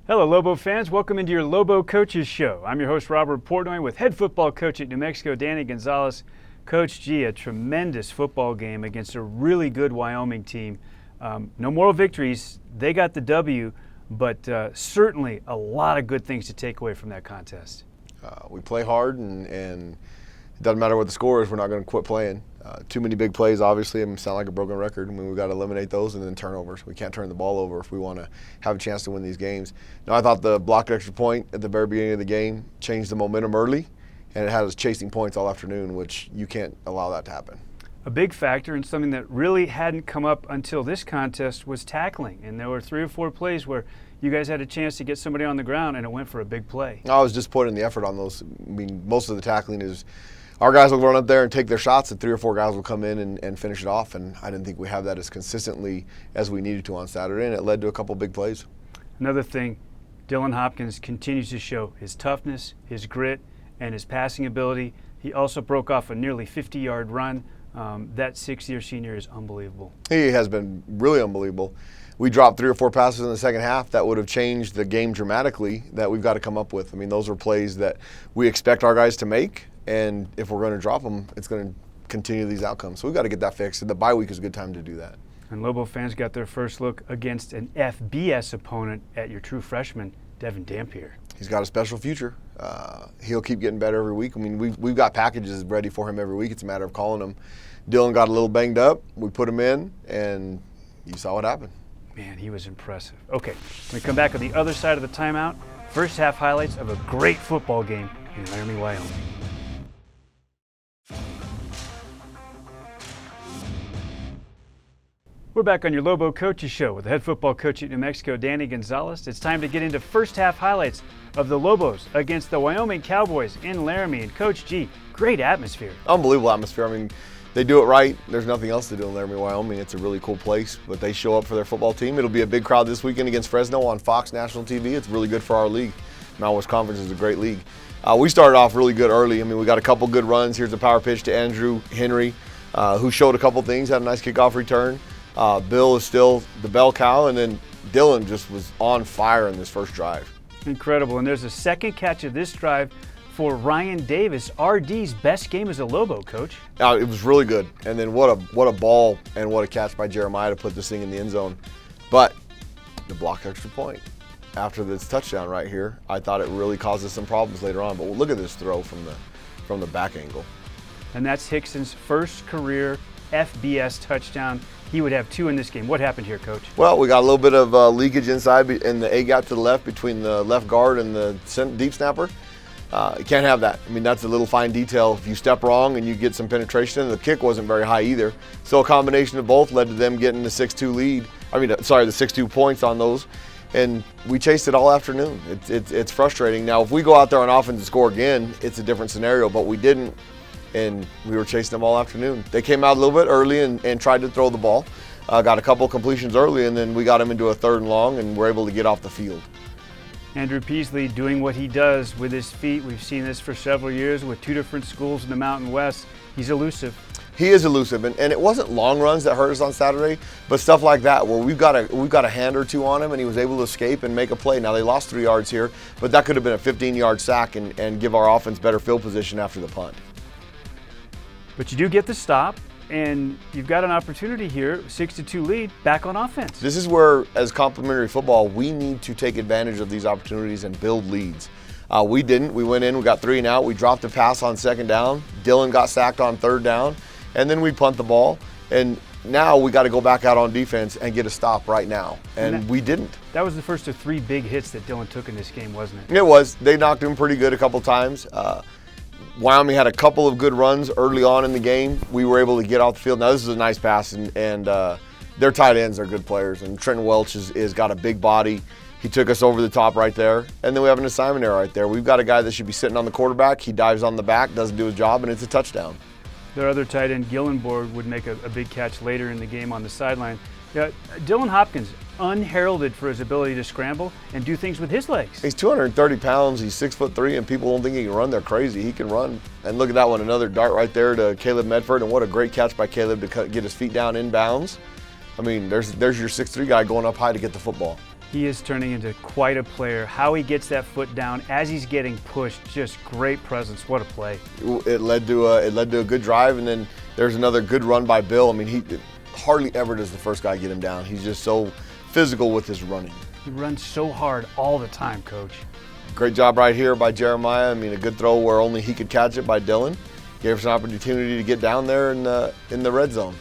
Hello, Lobo fans. Welcome into your Lobo Coaches Show. I'm your host, Robert Portnoy, with head football coach at New Mexico, Danny Gonzales. Coach G, a tremendous football game against a really good Wyoming team. No moral victories. They got the W, but certainly a lot of good things to take away from that contest. We play hard, and it doesn't matter what the score is. We're not going to quit playing. Too many big plays, obviously, and sound like a broken record. I mean, we've got to eliminate those, and then turnovers. We can't turn the ball over if we want to have a chance to win these games. Now, I thought the blocked extra point at the very beginning of the game changed the momentum early, and it had us chasing points all afternoon, which you can't allow that to happen. A big factor, and something that really hadn't come up until this contest, was tackling. And there were 3 or 4 plays where you guys had a chance to get somebody on the ground, and it went for a big play. I was disappointed in the effort on those. I mean, most of the tackling is our guys will run up there and take their shots, and 3 or 4 guys will come in and finish it off. And I didn't think we have that as consistently as we needed to on Saturday, and it led to a couple big plays. Another thing, Dylan Hopkins continues to show his toughness, his grit, and his passing ability. He also broke off a nearly 50-yard run. That 6-year senior is unbelievable. He has been really unbelievable. We dropped 3 or 4 passes in the second half that would have changed the game dramatically that we've got to come up with. I mean, those are plays that we expect our guys to make, and if we're going to drop them, it's going to continue these outcomes. So we've got to get that fixed, and the bye week is a good time to do that. And Lobo fans got their first look against an FBS opponent at your true freshman, Devin Dampier. He's got a special future. He'll keep getting better every week. I mean, we've got packages ready for him every week. It's a matter of calling him. Dylan got a little banged up. We put him in, and you saw what happened. Man, he was impressive. Okay, when we come back on the other side of the timeout, first half highlights of a great football game in Laramie, Wyoming. We're back on your Lobo Coaches Show with the head football coach at New Mexico, Danny Gonzales. It's time to get into first half highlights of the Lobos against the Wyoming Cowboys in Laramie. And Coach G, great atmosphere. Unbelievable atmosphere. I mean, they do it right. There's nothing else to do in Laramie, Wyoming. It's a really cool place, but they show up for their football team. It'll be a big crowd this weekend against Fresno on Fox National TV. It's really good for our league. Mountain West Conference is a great league. We started off really good early. I mean, we got a couple good runs. Here's a power pitch to Andrew Henry, who showed a couple things, had a nice kickoff return. Bill is still the bell cow, and then Dylan just was on fire in this first drive. Incredible, and there's a second catch of this drive for Ryan Davis, RD's best game as a Lobo, Coach. It was really good, and then what a ball and what a catch by Jeremiah to put this thing in the end zone. But the blocked extra point after this touchdown right here, I thought it really caused us some problems later on. But look at this throw from the back angle. And that's Hickson's first career FBS touchdown. He would have 2 in this game. What happened here, Coach? Well, we got a little bit of leakage inside in the A-gap to the left between the left guard and the deep snapper. You can't have that. I mean, that's a little fine detail. If you step wrong and you get some penetration, the kick wasn't very high either. So a combination of both led to them getting the 6-2 lead. The 6-2 points on those. And we chased it all afternoon. It's frustrating. Now, if we go out there on offense and score again, it's a different scenario, but we didn't. And we were chasing them all afternoon. They came out a little bit early and tried to throw the ball. Got a couple completions early, and then we got them into a 3rd and long, and were able to get off the field. Andrew Peasley doing what he does with his feet. We've seen this for several years with 2 different schools in the Mountain West. He's elusive. He is elusive, and it wasn't long runs that hurt us on Saturday, but stuff like that where we've got a hand or 2 on him, and he was able to escape and make a play. Now, they lost 3 yards here, but that could have been a 15-yard sack and give our offense better field position after the punt. But you do get the stop, and you've got an opportunity here, 6-2 lead, back on offense. This is where, as complimentary football, we need to take advantage of these opportunities and build leads. We didn't. We went in, we got 3 and out. We dropped a pass on 2nd down. Dylan got sacked on 3rd down, and then we punt the ball. And now we got to go back out on defense and get a stop right now, and we didn't. That was the first of 3 big hits that Dylan took in this game, wasn't it? It was. They knocked him pretty good a couple times. Wyoming had a couple of good runs early on in the game. We were able to get off the field. Now, this is a nice pass, and their tight ends are good players. And Trenton Welch is got a big body. He took us over the top right there. And then we have an assignment error right there. We've got a guy that should be sitting on the quarterback. He dives on the back, doesn't do his job, and it's a touchdown. Their other tight end, Gillenborg, would make a big catch later in the game on the sideline. Dylan Hopkins, unheralded for his ability to scramble and do things with his legs. He's 230 pounds, he's 6'3", and people don't think he can run. They're crazy. He can run. And look at that one, another dart right there to Caleb Medford, and what a great catch by Caleb to get his feet down in bounds. I mean, there's your 6'3" guy going up high to get the football. He is turning into quite a player. How he gets that foot down as he's getting pushed, just great presence. What a play. It led to a good drive, and then there's another good run by Bill. I mean, he hardly ever does the first guy get him down. He's just so physical with his running. He runs so hard all the time, Coach. Great job right here by Jeremiah. I mean, a good throw where only he could catch it by Dylan. Gave us an opportunity to get down there in the red zone.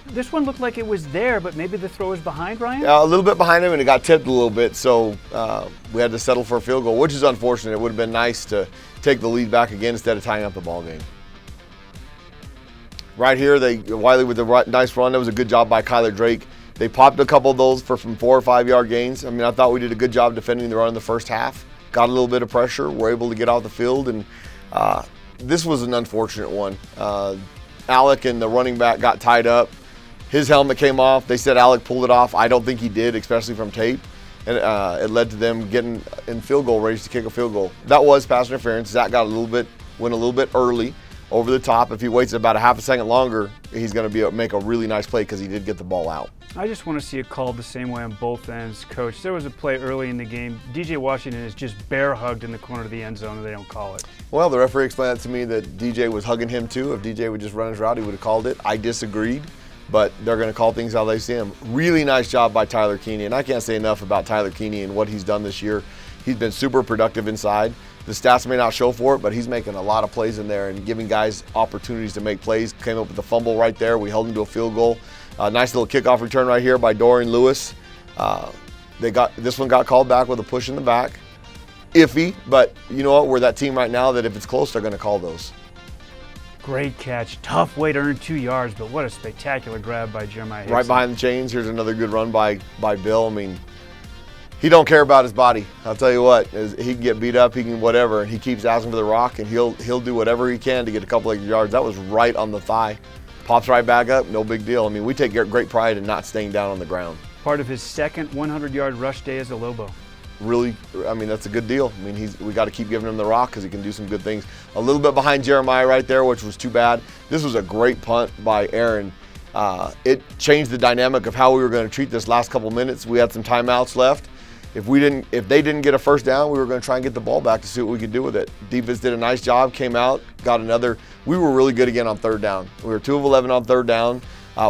This one looked like it was there, but maybe the throw was behind Ryan? Yeah, a little bit behind him, and it got tipped a little bit, so we had to settle for a field goal, which is unfortunate. It would have been nice to take the lead back again instead of tying up the ball game. Right here, Wiley with the nice run. That was a good job by Kyler Drake. They popped a couple of those for some 4 or 5 yard gains. I mean, I thought we did a good job defending the run in the first half. Got a little bit of pressure. We're able to get off the field, and this was an unfortunate one. Alec and the running back got tied up. His helmet came off. They said Alec pulled it off. I don't think he did, especially from tape. And it led to them getting in field goal range to kick a field goal. That was pass interference. Zach went a little bit early over the top. If he waits about a half a second longer, he's going to make a really nice play because he did get the ball out. I just want to see it called the same way on both ends, Coach. There was a play early in the game. DJ Washington is just bear hugged in the corner of the end zone and they don't call it. Well, the referee explained that to me that DJ was hugging him too. If DJ would just run his route, he would have called it. I disagreed, but they're going to call things how they see them. Really nice job by Tyler Keeney, and I can't say enough about Tyler Keeney and what he's done this year. He's been super productive inside. The stats may not show for it, but he's making a lot of plays in there and giving guys opportunities to make plays. Came up with the fumble right there. We held him to a field goal. Nice little kickoff return right here by Dorian Lewis. This one got called back with a push in the back. Iffy, but you know what? We're that team right now that if it's close, they're going to call those. Great catch. Tough way to earn 2 yards, but what a spectacular grab by Jeremiah Hickson. Right behind the chains. Here's another good run by Bill. I mean, he don't care about his body. I'll tell you what, he can get beat up, he can whatever, and he keeps asking for the rock, and he'll do whatever he can to get a couple of yards. That was right on the thigh. Pops right back up, no big deal. I mean, we take great pride in not staying down on the ground. Part of his second 100-yard rush day as a Lobo. Really, I mean, that's a good deal. I mean, we got to keep giving him the rock because he can do some good things. A little bit behind Jeremiah right there, which was too bad. This was a great punt by Aaron. It changed the dynamic of how we were going to treat this last couple minutes. We had some timeouts left. If they didn't get a first down, we were going to try and get the ball back to see what we could do with it. Defense did a nice job, came out, got another. We were really good again on third down. We were 2 of 11 on third down.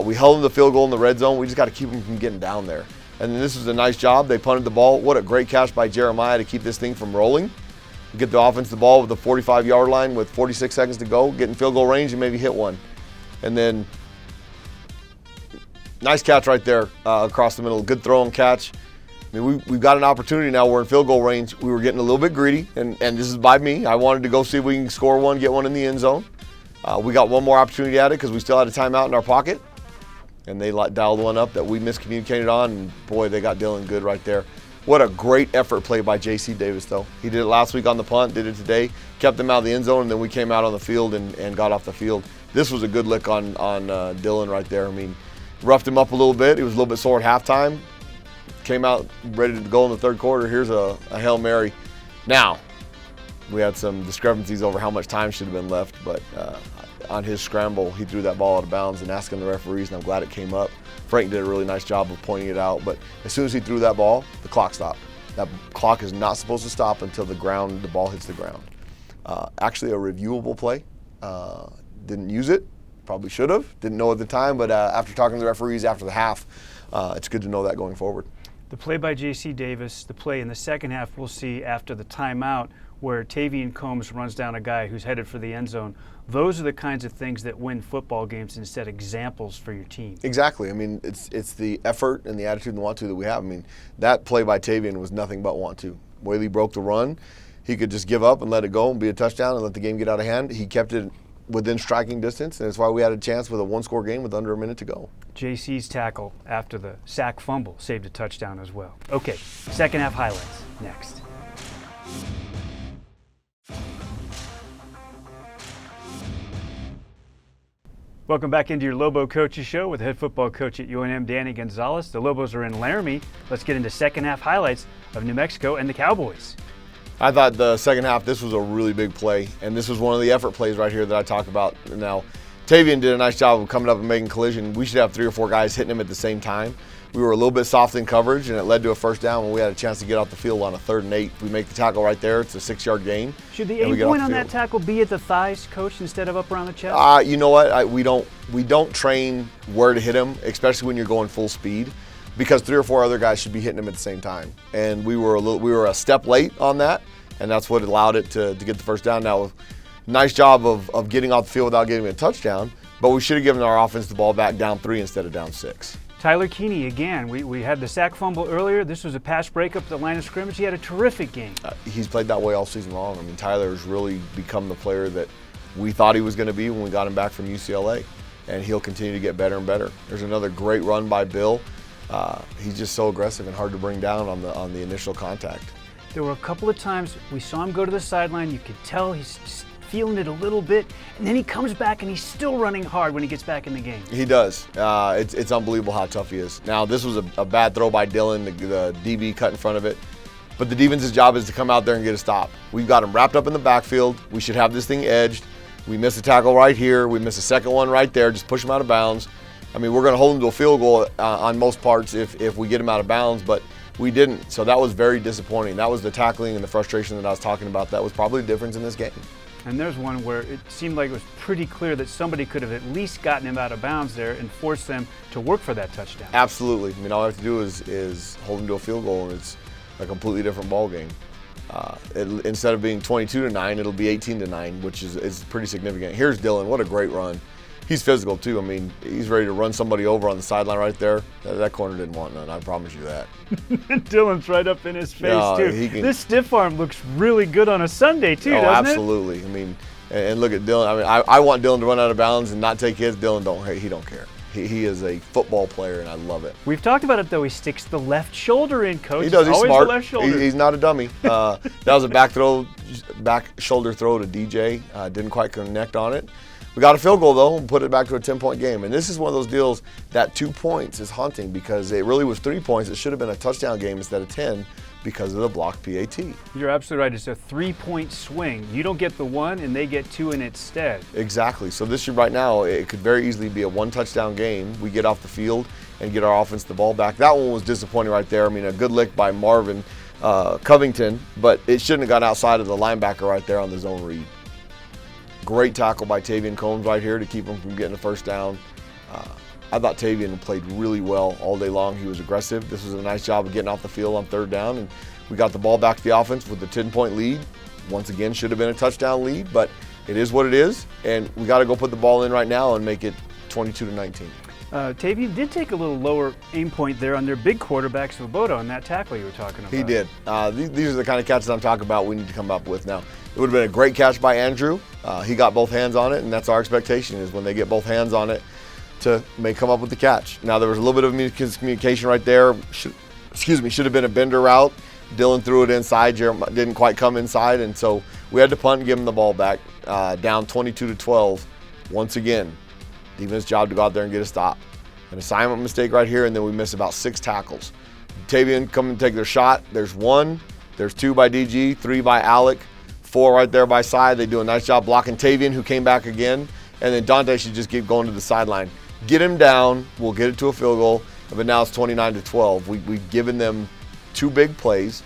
We held them the field goal in the red zone. We just got to keep them from getting down there. And then this was a nice job. They punted the ball. What a great catch by Jeremiah to keep this thing from rolling. Get the offense the ball with the 45-yard line with 46 seconds to go, get in field goal range and maybe hit one. And then nice catch right there across the middle. Good throw and catch. I mean, we've got an opportunity now. We're in field goal range. We were getting a little bit greedy, and this is by me. I wanted to go see if we can score one, get one in the end zone. We got one more opportunity at it because we still had a timeout in our pocket, and they dialed one up that we miscommunicated on, and boy, they got Dylan good right there. What a great effort play by J.C. Davis, though. He did it last week on the punt, did it today, kept them out of the end zone, and then we came out on the field and got off the field. This was a good lick on Dylan right there. I mean, roughed him up a little bit. He was a little bit sore at halftime. Came out ready to go in the third quarter. Here's a Hail Mary. Now, we had some discrepancies over how much time should have been left, but on his scramble, he threw that ball out of bounds and asking the referees, and I'm glad it came up. Frank did a really nice job of pointing it out, but as soon as he threw that ball, the clock stopped. That clock is not supposed to stop until the ball hits the ground. Actually a reviewable play. Didn't use it, probably should have. Didn't know at the time, but after talking to the referees after the half, it's good to know that going forward. The play by J.C. Davis, the play in the second half we'll see after the timeout where Tavian Combs runs down a guy who's headed for the end zone. Those are the kinds of things that win football games and set examples for your team. Exactly. I mean, it's the effort and the attitude and want to that we have. I mean, that play by Tavian was nothing but want to. Whaley broke the run. He could just give up and let it go and be a touchdown and let the game get out of hand. He kept it within striking distance, and that's why we had a chance with a one-score game with under a minute to go. JC's tackle after the sack fumble saved a touchdown as well. Okay, second half highlights next. Welcome back into your Lobo Coaches Show with head football coach at UNM, Danny Gonzales. The Lobos are in Laramie. Let's get into second half highlights of New Mexico and the Cowboys. I thought the second half, this was a really big play, and this was one of the effort plays right here that I talk about. Now, Tavian did a nice job of coming up and making collision. We should have 3 or 4 guys hitting him at the same time, we were a little bit soft in coverage, and it led to a first down when we had a chance to get off the field on a 3rd and 8. We make the tackle right there. It's a 6-yard gain. Should the aim point on that tackle be at the thighs, Coach, instead of up around the chest? You know what? We don't train where to hit him, especially when you're going full speed, because 3 or 4 other guys should be hitting him at the same time. And we were a step late on that, and that's what allowed it to get the first down. Now, nice job of getting off the field without getting a touchdown, but we should have given our offense the ball back down 3 instead of down 6. Tyler Keeney, again, we had the sack fumble earlier. This was a pass breakup at the line of scrimmage. He had a terrific game. He's played that way all season long. I mean, Tyler's really become the player that we thought he was going to be when we got him back from UCLA, and he'll continue to get better and better. There's another great run by Bill. He's just so aggressive and hard to bring down on the initial contact. There were a couple of times we saw him go to the sideline. You could tell he's just feeling it a little bit, and then he comes back and he's still running hard when he gets back in the game. He does. It's unbelievable how tough he is. Now, this was a bad throw by Dylan. The DB cut in front of it. But the defense's job is to come out there and get a stop. We've got him wrapped up in the backfield. We should have this thing edged. We miss a tackle right here. We miss a second one right there. Just push him out of bounds. I mean, we're going to hold him to a field goal on most parts if we get him out of bounds, but we didn't. So that was very disappointing. That was the tackling and the frustration that I was talking about. That was probably the difference in this game. And there's one where it seemed like it was pretty clear that somebody could have at least gotten him out of bounds there and forced them to work for that touchdown. Absolutely. I mean, all I have to do is hold him to a field goal, and it's a completely different ball game. Instead of being 22-9, it'll be 18-9, which is pretty significant. Here's Dylan. What a great run. He's physical too. I mean, he's ready to run somebody over on the sideline right there. That corner didn't want none. I promise you that. Dylan's right up in his face too. This stiff arm looks really good on a Sunday too, doesn't absolutely. it? I mean, and look at Dylan. I mean, I want Dylan to run out of bounds and not take his. Dylan don't care. He is a football player, and I love it. We've talked about it though. He sticks the left shoulder in, Coach. He does. He's always smart. The left shoulder. He's not a dummy. That was a back shoulder throw to DJ. Didn't quite connect on it. We got a field goal, though, and put it back to a 10-point game. And this is one of those deals that 2 points is hunting because it really was 3 points. It should have been a touchdown game instead of 10 because of the blocked PAT. You're absolutely right. It's a 3-point swing. You don't get the 1, and they get 2 in its stead. Exactly. So this year, right now, it could very easily be a 1-touchdown game. We get off the field and get our offense the ball back. That one was disappointing right there. I mean, a good lick by Marvin Covington, but it shouldn't have gone outside of the linebacker right there on the zone read. Great tackle by Tavian Combs right here to keep him from getting a first down. I thought Tavian played really well all day long. He was aggressive. This was a nice job of getting off the field on 3rd down, and we got the ball back to the offense with the 10-point lead. Once again, should have been a touchdown lead, but it is what it is, and we got to go put the ball in right now and make it 22-19. Tavian did take a little lower aim point there on their big quarterback, Svoboda, on that tackle you were talking about. He did. These are the kind of catches I'm talking about we need to come up with now. It would have been a great catch by Andrew. He got both hands on it, and that's our expectation is when they get both hands on it to come up with the catch. Now, there was a little bit of miscommunication right there. Should have been a bender route. Dylan threw it inside. Jeremiah didn't quite come inside, and so we had to punt and give him the ball back, down 22-12. Once again, defense job to go out there and get a stop. An assignment mistake right here, and then we miss about 6 tackles. Tavian come and take their shot. There's 1, there's 2 by DG, 3 by Alec, 4 right there by side. They do a nice job blocking Tavian, who came back again, and then Dante should just keep going to the sideline. Get him down. We'll get it to a field goal, but now it's 29-12. We've given them 2 big plays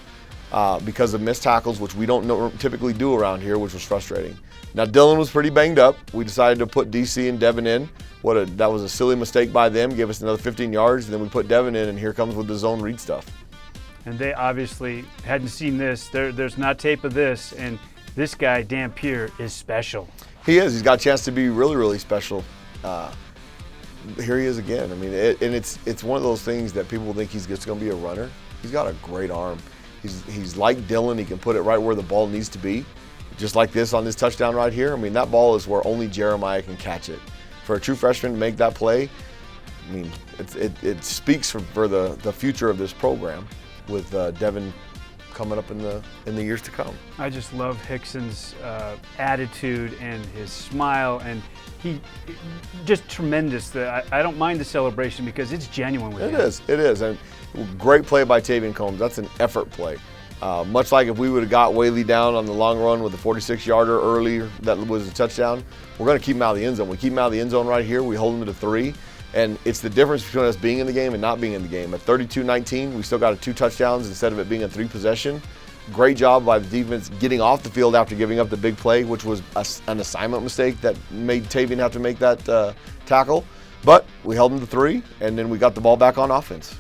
because of missed tackles, which we don't typically do around here, which was frustrating. Now, Dylan was pretty banged up. We decided to put DC and Devin in. That was a silly mistake by them. Gave us another 15 yards, and then we put Devin in, and here comes with the zone read stuff. And they obviously hadn't seen this. There's not tape of this, and this guy, Dampier, is special. He is. He's got a chance to be really, really special. Here he is again. I mean, it's one of those things that people think he's just going to be a runner. He's got a great arm. He's like Dylan. He can put it right where the ball needs to be. Just like this on this touchdown right here. I mean, that ball is where only Jeremiah can catch it. For a true freshman to make that play, I mean, it speaks for the future of this program with Devin coming up in the years to come. I just love Hickson's attitude and his smile, and he just tremendous. I don't mind the celebration because it's genuine with him. It is, and great play by Tavian Combs. That's an effort play. Much like if we would have got Whaley down on the long run with a 46-yarder earlier, that was a touchdown, we're going to keep him out of the end zone. We keep him out of the end zone right here. We hold him to 3. And it's the difference between us being in the game and not being in the game. At 32-19, we still got a 2 touchdowns instead of it being a 3 possession. Great job by the defense getting off the field after giving up the big play, which was an assignment mistake that made Tavian have to make that tackle. But we held them to 3, and then we got the ball back on offense.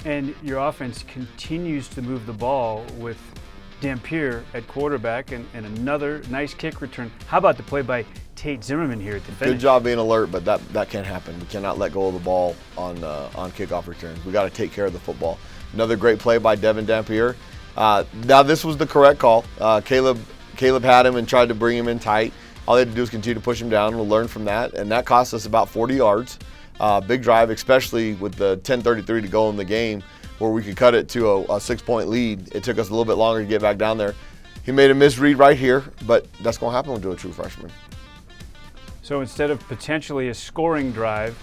And your offense continues to move the ball with Dampier at quarterback and another nice kick return. How about the play by Tate Zimmerman here at the finish? Good job being alert, but that can't happen. We cannot let go of the ball on kickoff returns. We got to take care of the football. Another great play by Devin Dampier. Now this was the correct call. Caleb had him and tried to bring him in tight. All they had to do is continue to push him down. We'll learn from that, and that cost us about 40 yards. Big drive, especially with the 10:33 to go in the game, where we could cut it to a 6-point lead. It took us a little bit longer to get back down there. He made a misread right here, but that's going to happen to a true freshman. So instead of potentially a scoring drive,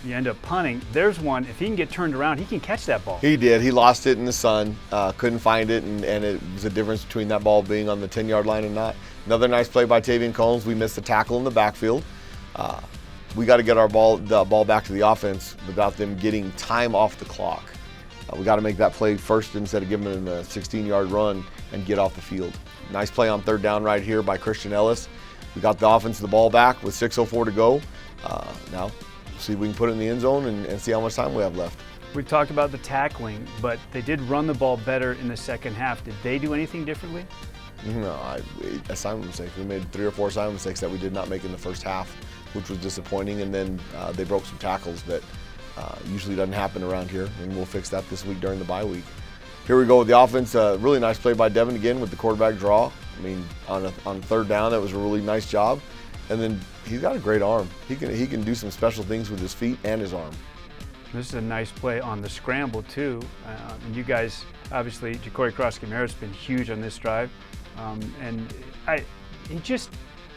you end up punting. There's one, if he can get turned around, he can catch that ball. He did. He lost it in the sun, couldn't find it, and it was a difference between that ball being on the 10-yard line and not. Another nice play by Tavian Combs. We missed the tackle in the backfield. We got to get the ball back to the offense without them getting time off the clock. We got to make that play first instead of giving them a 16-yard run and get off the field. Nice play on 3rd down right here by Christian Ellis. We got the offense the ball back with 6:04 to go. Now, see if we can put it in the end zone and see how much time we have left. We talked about the tackling, but they did run the ball better in the second half. Did they do anything differently? No, assignment mistakes. We made 3 or 4 assignment mistakes that we did not make in the first half, which was disappointing. And then they broke some tackles that usually doesn't happen around here, and we'll fix that this week during the bye week. Here we go with the offense. Really nice play by Devin again with the quarterback draw. I mean, on 3rd down, that was a really nice job. And then he's got a great arm. He can do some special things with his feet and his arm. This is a nice play on the scramble too. And you guys, obviously, Ja'Cory Cross-Camara's been huge on this drive.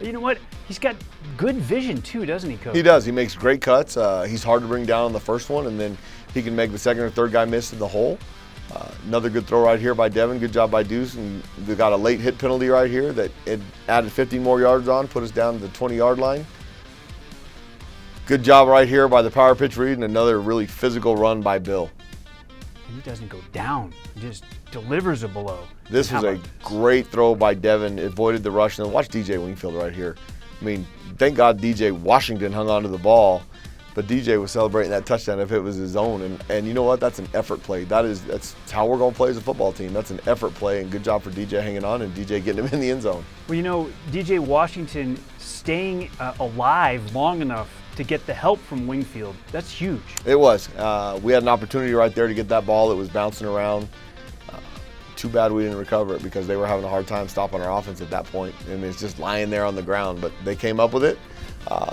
You know what? He's got good vision too, doesn't he, Coach? He does. He makes great cuts. He's hard to bring down on the first one, and then he can make the second or third guy miss in the hole. Another good throw right here by Devin. Good job by Deuce. And we got a late hit penalty right here that it added 15 more yards on, put us down to the 20-yard line. Good job right here by the power pitch read, and another really physical run by Bill. And he doesn't go down. He just delivers a blow. This was a great throw by Devin. It avoided the rush. And watch DJ Wingfield right here. I mean, thank God DJ Washington hung onto the ball, but DJ was celebrating that touchdown if it was his own. And you know what? That's an effort play. That's how we're going to play as a football team. That's an effort play, and good job for DJ hanging on and DJ getting him in the end zone. Well, you know, DJ Washington staying alive long enough to get the help from Wingfield, that's huge. It was. We had an opportunity right there to get that ball. It was bouncing around. Too bad we didn't recover it because they were having a hard time stopping our offense at that point. I mean, it's just lying there on the ground, but they came up with it.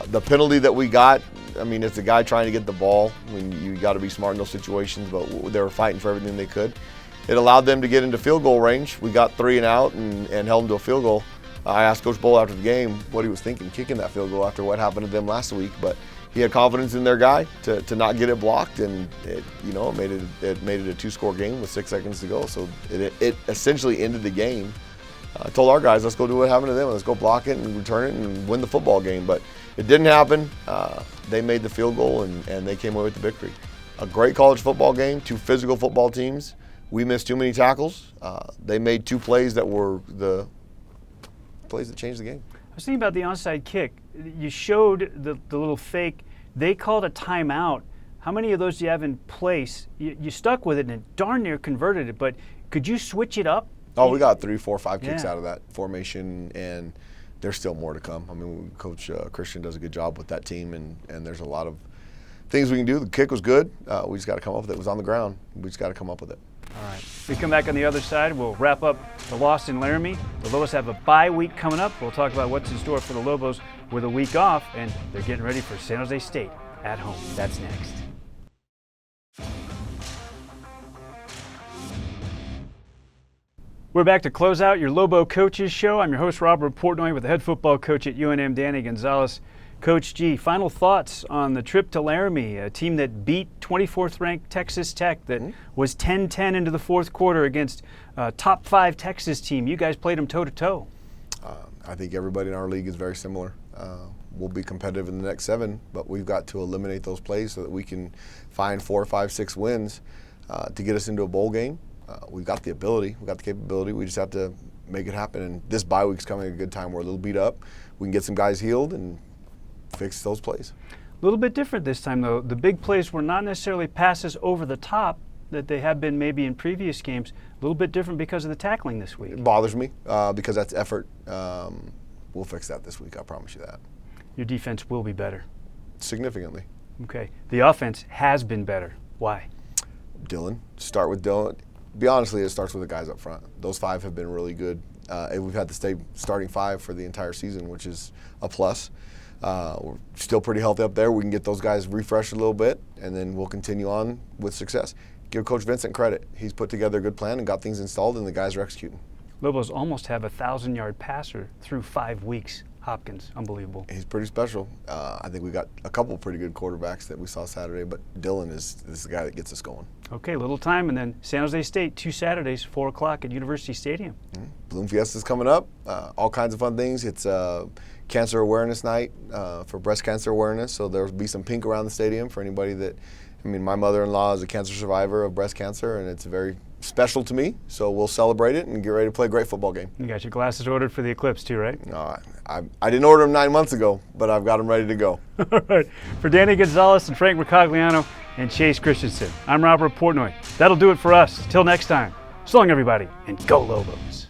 The penalty that we got, I mean, it's a guy trying to get the ball. I mean, you got to be smart in those situations, but they were fighting for everything they could. It allowed them to get into field goal range. We got 3 and out and held them to a field goal. I asked Coach Bull after the game what he was thinking kicking that field goal after what happened to them last week, but he had confidence in their guy to not get it blocked, and it made it a 2-score game with 6 seconds to go. So it essentially ended the game. I told our guys, let's go do what happened to them. Let's go block it and return it and win the football game. But it didn't happen. They made the field goal and they came away with the victory. A great college football game, 2 physical football teams. We missed too many tackles. They made 2 plays that were the plays that changed the game. I was thinking about the onside kick. You showed the little fake. They called a timeout. How many of those do you have in place? You stuck with it and it darn near converted it, but could you switch it up? Oh, we got 3, 4, 5 kicks out of that formation, and there's still more to come. I mean, Coach Christian does a good job with that team, and there's a lot of things we can do. The kick was good. We just got to come up with it. It was on the ground. We just got to come up with it. All right. We come back on the other side. We'll wrap up the loss in Laramie. The Lobos have a bye week coming up. We'll talk about what's in store for the Lobos with a week off, and they're getting ready for San Jose State at home. That's next. We're back to close out your Lobo Coaches Show. I'm your host, Robert Portnoy, with the head football coach at UNM, Danny Gonzales. Coach G, final thoughts on the trip to Laramie, a team that beat 24th ranked Texas Tech, that was 10-10 into the fourth quarter against a top 5 Texas team. You guys played them toe-to-toe. I think everybody in our league is very similar. We'll be competitive in the next 7, but we've got to eliminate those plays so that we can find 4, 5, 6 wins to get us into a bowl game. We've got the ability, we've got the capability. We just have to make it happen. And this bye week's coming at a good time. We're a little beat up. We can get some guys healed and fix those plays. A little bit different this time, though. The big plays were not necessarily passes over the top that they have been maybe in previous games. A little bit different because of the tackling this week. It bothers me because that's effort. We'll fix that this week, I promise you that. Your defense will be better. Significantly. Okay. The offense has been better. Why? Dylan. Start with Dylan. Be honestly, it starts with the guys up front. Those 5 have been really good. We've had to stay starting 5 for the entire season, which is a plus. We're still pretty healthy up there. We can get those guys refreshed a little bit, and then we'll continue on with success. Give Coach Vincent credit. He's put together a good plan and got things installed, and the guys are executing. Lobos almost have a 1,000-yard passer through 5 weeks. Hopkins, unbelievable. He's pretty special. I think we got a couple pretty good quarterbacks that we saw Saturday, but Dylan is the guy that gets us going. Okay, little time, and then San Jose State, 2 Saturdays, 4 o'clock at University Stadium. Bloom Fiesta's coming up. All kinds of fun things. It's Cancer Awareness Night for breast cancer awareness, so there'll be some pink around the stadium for anybody that, my mother-in-law is a cancer survivor of breast cancer, and it's very special to me, so we'll celebrate it and get ready to play a great football game. You got your glasses ordered for the eclipse too, right? No, I didn't order them 9 months ago, but I've got them ready to go. All right. For Danny Gonzales and Frank Mercogliano and Chase Christensen, I'm Robert Portnoy. That'll do it for us. Till next time, so long everybody, and go Lobos.